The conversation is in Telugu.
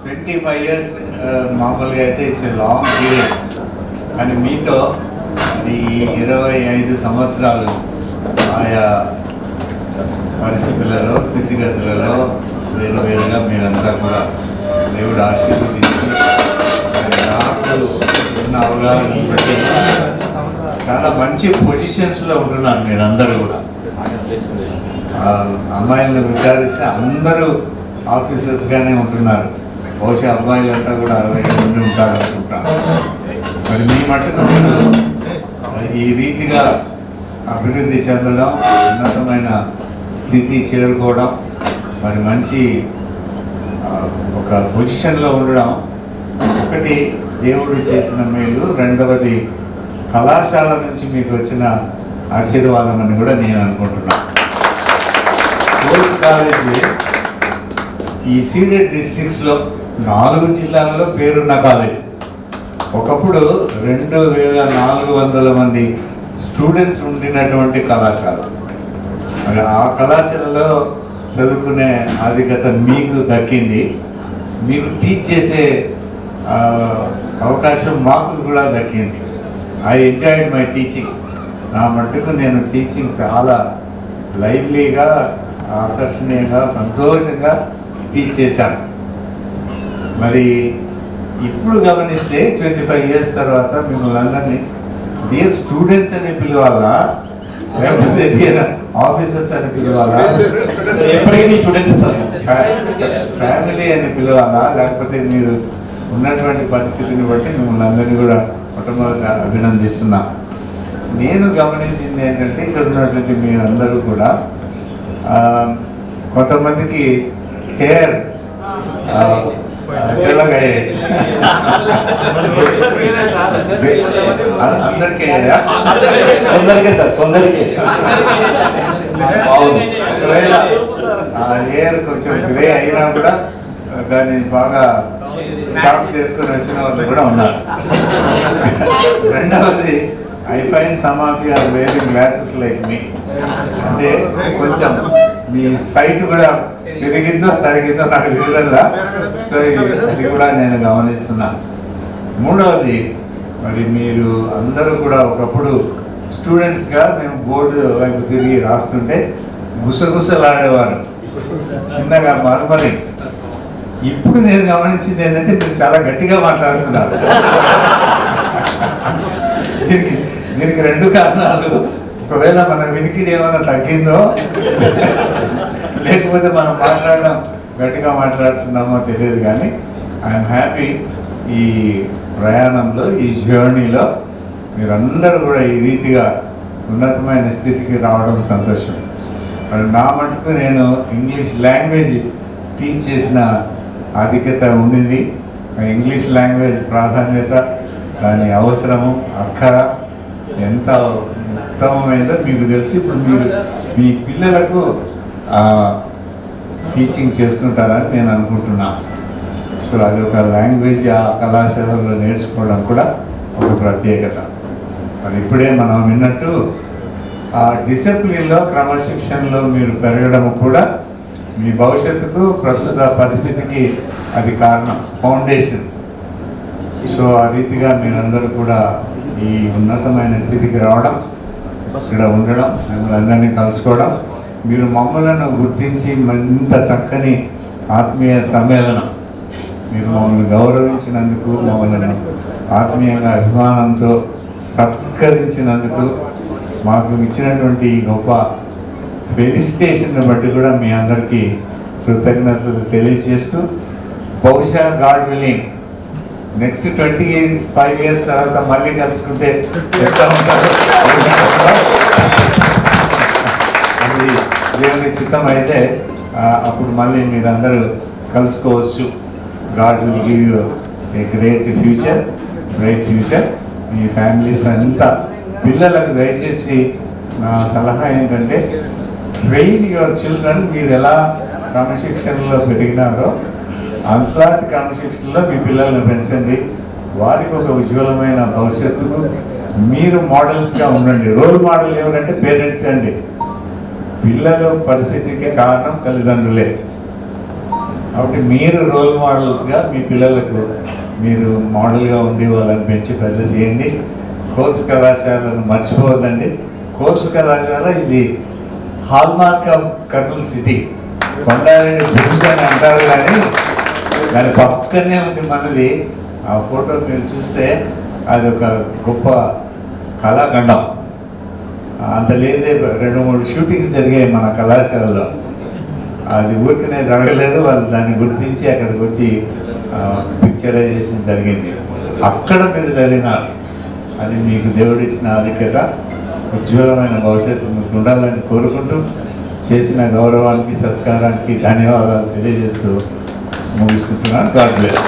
25 years మామూలుగా అయితే ఇట్స్ ఏ లాంగ్ పీరియడ్, కానీ మీతో ఈ 25 సంవత్సరాలు ఆయా పరిస్థితులలో స్థితిగతులలో వేరువేరుగా మీరంతా కూడా దేవుడు ఆశీర్వదించి నాకు ఉన్న అవగాహన బట్టి చాలా మంచి పొజిషన్స్లో ఉంటున్నారు మీరందరూ కూడా. అమ్మాయిలను విచారిస్తే అందరూ ఆఫీసర్స్గానే ఉంటున్నారు. బహుశా అబ్బాయిలంతా కూడా 60 మంది ఉంటారు అనుకుంటాను. మరి మీ మట్టుకు మీరు ఈ రీతిగా అభివృద్ధి చెందడం, ఉన్నతమైన స్థితి చేరుకోవడం, మరి మంచి ఒక పొజిషన్లో ఉండడం ఒకటి దేవుడు చేసిన మేలు, రెండవది కళాశాల నుంచి మీకు వచ్చిన ఆశీర్వాదం అని కూడా నేను అనుకుంటున్నాను. కోర్స్ కాలేజ్ ఈ సీడెడ్ డిస్ట్రిక్ట్స్లో 4 జిల్లాలలో పేరున్న కాలేజ్. ఒకప్పుడు 2400 మంది స్టూడెంట్స్ ఉండినటువంటి కళాశాల. మరి ఆ కళాశాలలో చదువుకునే ఆధిక్యత మీకు దక్కింది. మీకు టీచ్ చేసే అవకాశం మాకు కూడా దక్కింది. I enjoyed my teaching. నా మట్టుకు నేను టీచింగ్ చాలా లైవ్లీగా, ఆకర్షణీయంగా, సంతోషంగా టీచ్ చేశాను. మరి ఇప్పుడు గమనిస్తే 25 years తర్వాత మిమ్మల్ని అందరినీ డియర్ స్టూడెంట్స్ అని పిలవాలా, లేకపోతే డియర్ ఆఫీసర్స్ అని పిలవాలా, ఫ్యామిలీ అని పిలవాలా, లేకపోతే మీరు ఉన్నటువంటి పరిస్థితిని బట్టి మిమ్మల్ని అందరినీ కూడా మొట్టమొదటిగా అభినందిస్తున్నా. నేను గమనించింది ఏంటంటే ఇక్కడ ఉన్నటువంటి మీరందరూ కూడా కొంతమందికి హెయిర్ తెల్లగయ్యాయి. అందరికీ కొందరికి ఒకవేళ హెయిర్ కొంచెం గ్రే అయినా కూడా దాన్ని బాగా చాప్ చేసుకొని వచ్చిన వాళ్ళు కూడా ఉన్నారు. రెండవది, I find some of you are wearing glasses like me. అంటే కొంచెం మీ సైట్ కూడా పెరిగిందో తరిగిందో నాకు తెలియదా. సో అది కూడా నేను గమనిస్తున్నా. మూడవది, మరి మీరు అందరూ కూడా ఒకప్పుడు స్టూడెంట్స్గా మేము బోర్డు వైపు తిరిగి రాస్తుంటే గుసగుసలాడేవారు, చిన్నగా మరుమరి. ఇప్పుడు నేను గమనించింది ఏంటంటే మీరు చాలా గట్టిగా మాట్లాడుతున్నారు. దీనికి 2 కారణాలు. ఒకవేళ మన వినికిడి ఏమైనా తగ్గిందో, లేకపోతే మనం మాట్లాడడం గట్టిగా మాట్లాడుతున్నామో తెలియదు. కానీ ఐఎమ్ హ్యాపీ ఈ ప్రయాణంలో, ఈ జర్నీలో మీరందరూ కూడా ఈ రీతిగా ఉన్నతమైన స్థితికి రావడం సంతోషం. మరి నా మటుకు నేను ఇంగ్లీష్ లాంగ్వేజ్ టీచ్ చేసిన ఆధిక్యత ఉండింది. ఇంగ్లీష్ లాంగ్వేజ్ ప్రాధాన్యత, దాని అవసరము, అక్కర ఎంత ఉత్తమమైందో మీకు తెలిసి ఇప్పుడు మీరు మీ పిల్లలకు టీచింగ్ చేస్తుంటారని నేను అనుకుంటున్నాను. సో అది ఒక లాంగ్వేజ్ ఆ కళాశాలలో నేర్చుకోవడం కూడా ఒక ప్రత్యేకత. మరి ఇప్పుడే మనం విన్నట్టు ఆ డిసిప్లిన్లో, క్రమశిక్షణలో మీరు పెరగడం కూడా మీ భవిష్యత్తుకు, ప్రస్తుత పరిస్థితికి అది కారణం, ఫౌండేషన్. సో ఆ రీతిగా మీరందరూ కూడా ఈ ఉన్నతమైన స్థితికి రావడం, ఇక్కడ ఉండడం, మిమ్మల్ని అందరినీ కలుసుకోవడం, మీరు మమ్మలను గుర్తించి ఇంత చక్కని ఆత్మీయ సమ్మేళనం, మీరు మమ్మల్ని గౌరవించినందుకు, మమ్మల్ని ఆత్మీయంగా అభిమానంతో సత్కరించినందుకు, మాకు ఇచ్చినటువంటి గొప్ప ఫెలిసిటేషన్ని బట్టి కూడా మీ అందరికీ కృతజ్ఞతలు తెలియజేస్తూ, బహుశా గాడ్ విల్లింగ్ నెక్స్ట్ 25 years తర్వాత మళ్ళీ కలుసుకుంటే ఎట్లా ఉంటారు, అది దేవుని చిత్తం అయితే అప్పుడు మళ్ళీ మీరందరూ కలుసుకోవచ్చు. God will give you a great future, bright future. మీ ఫ్యామిలీస్ అంతా పిల్లలకు దయచేసి నా సలహా ఏంటంటే, ట్రైన్ యువర్ చిల్డ్రన్. మీరు ఎలా క్రమశిక్షణలో పెరిగినారో అలాంటి క్రమశిక్షణలో మీ పిల్లల్ని పెంచండి. వారికి ఒక ఉజ్వలమైన భవిష్యత్తుకు మీరు మోడల్స్గా ఉండండి. రోల్ మోడల్ ఎవరంటే పేరెంట్స్ అండి. పిల్లల పరిస్థితికి కారణం తల్లిదండ్రులే. కాబట్టి మీరు రోల్ మోడల్స్గా మీ పిల్లలకు మీరు మోడల్గా ఉండి వాళ్ళని పెంచి పెద్ద చేయండి. కోర్స్ కళాశాలను మర్చిపోవద్దండి. కోర్స్ కళాశాల ఇది hallmark of Kurnool city. Kondareddy bridge అని అంటారు కానీ దాని పక్కనే ఉంది మనది. ఆ ఫోటో మీరు చూస్తే అది ఒక గొప్ప కళాఖండం. అంత లేదే 2-3 షూటింగ్స్ జరిగాయి మన కళాశాలలో. అది ఊరికనే జరగలేదు, వాళ్ళు దాన్ని గుర్తించి అక్కడికి వచ్చి పిక్చరైజేషన్ జరిగింది. అక్కడ మీరు జరిగినారు. అది మీకు దేవుడిచ్చిన ఆధిక్యత. ఉజ్వలమైన భవిష్యత్తు మీకు ఉండాలని కోరుకుంటూ చేసిన గౌరవానికి సత్కారానికి ధన్యవాదాలు తెలియజేస్తూ ముగిస్తున్నాను. God bless.